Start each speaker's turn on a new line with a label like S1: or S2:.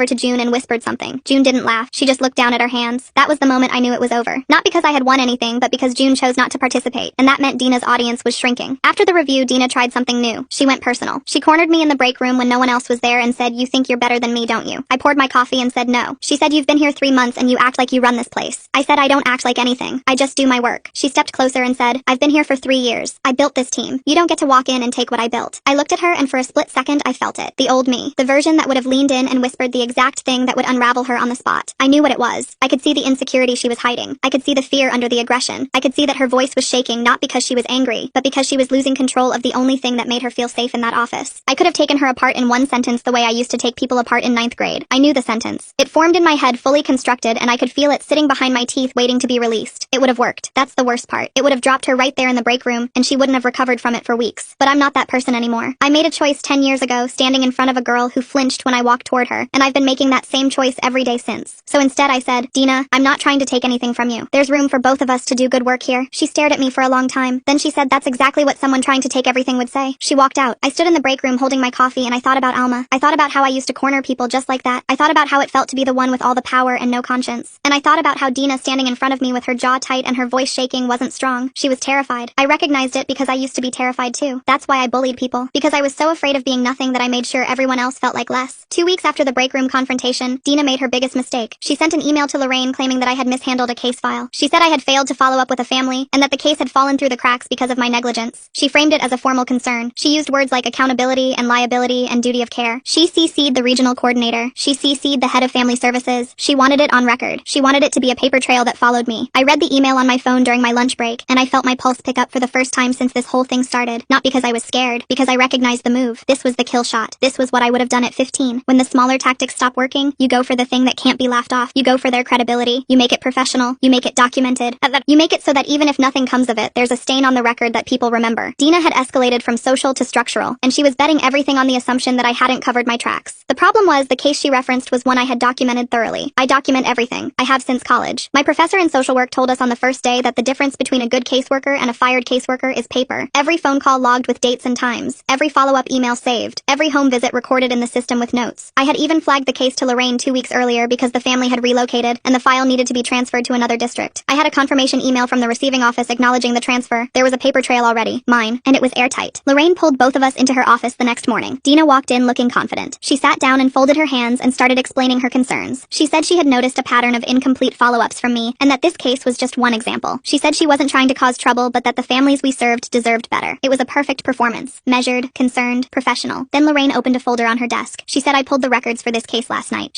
S1: over to June and whispered something. June didn't laugh. She just looked down at her hands. That was the moment I knew it was over. Not because I had won anything, but because June chose not to participate, and that meant Dina's audience was shrinking. After the review, Dina tried something new. She went personal. She cornered me in the break room when no one else was there and said, "You think you're better than me, don't you?" I poured my coffee and said no. She said, "You've been here 3 months and you act like you run this place." I said, "I don't act like anything. I just do my work." She stepped closer and said, "I've been here for 3 years. I built this team. You don't get to walk in and take what I built." I looked at her and for a split second I felt it. The old me. The version that would have leaned in and whispered the exact thing that would unravel her on the spot. I knew what it was. I could see the insecurity she was hiding. I could see the fear under the aggression. I could see that her voice was shaking not because she was angry, but because she was losing control of the only thing that made her feel safe in that office. I could have taken her apart in one sentence the way I used to take people apart in 9th grade. I knew the sentence. It formed in my head fully constructed and I could feel it sitting behind my teeth waiting to be released. It would have worked. That's the worst part. It would have dropped her right there in the break room and she wouldn't have recovered from it for weeks. But I'm not that person anymore. I made a choice 10 years ago standing in front of a girl who flinched when I walked toward her, and I've been making that same choice every day since. So instead I said, "Dina, I'm not trying to take anything from you. There's room for both of us to do good work here." She stared at me for a long time. Then she said, "That's exactly what someone trying to take everything would say." She walked out. I stood in the break room holding my coffee and I thought about Alma. I thought about how I used to corner people just like that. I thought about how it felt to be the one with all the power and no conscience. And I thought about how Dina standing in front of me with her jaw tight and her voice shaking wasn't strong. She was terrified. I recognized it because I used to be terrified too. That's why I bullied people. Because I was so afraid of being nothing that I made sure everyone else felt like less. 2 weeks after the break room confrontation, Dina made her biggest mistake. She sent an email to Lorraine claiming that I had mishandled a case file. She said I had failed to follow up with a family and that the case had fallen through the cracks because of my negligence. She framed it as a formal concern. She used words like accountability and liability and duty of care. She CC'd the regional coordinator. She CC'd the head of family services. She wanted it on record. She wanted it to be a paper trail that followed me. I read the email on my phone during my lunch break and I felt my pulse pick up for the first time since this whole thing started. Not because I was scared, because I recognized the move. This was the kill shot. This was what I would have done at 15. When the smaller tactics stop working, you go for the thing that can't be laughed off. You go for their credibility. You make it professional. You make it documented. You make it so that even if nothing comes of it, there's a stain on the record that people remember. Dina had escalated from social to structural, and she was betting everything on the assumption that I hadn't covered my tracks. The problem was the case she referenced was one I had documented thoroughly. I document everything. I have since college. My professor in social work told us on the first day that the difference between a good caseworker and a fired caseworker is paper. Every phone call logged with dates and times. Every follow-up email saved. Every home visit recorded in the system with notes. I had even flagged the case to Lorraine 2 weeks earlier because the family had relocated and the file needed to be transferred to another district. I had a confirmation email from the receiving office acknowledging the transfer. There was a paper trail already. Mine. And it was airtight. Lorraine pulled both of us into her office the next morning. Dina walked in looking confident. She sat down and folded her hands and started explaining her concerns. She said she had noticed a pattern of incomplete follow-ups from me and that this case was just one example. She said she wasn't trying to cause trouble but that the families we served deserved better. It was a perfect performance. Measured, concerned, professional. Then Lorraine opened a folder on her desk. She said, "I pulled the records for this case last night."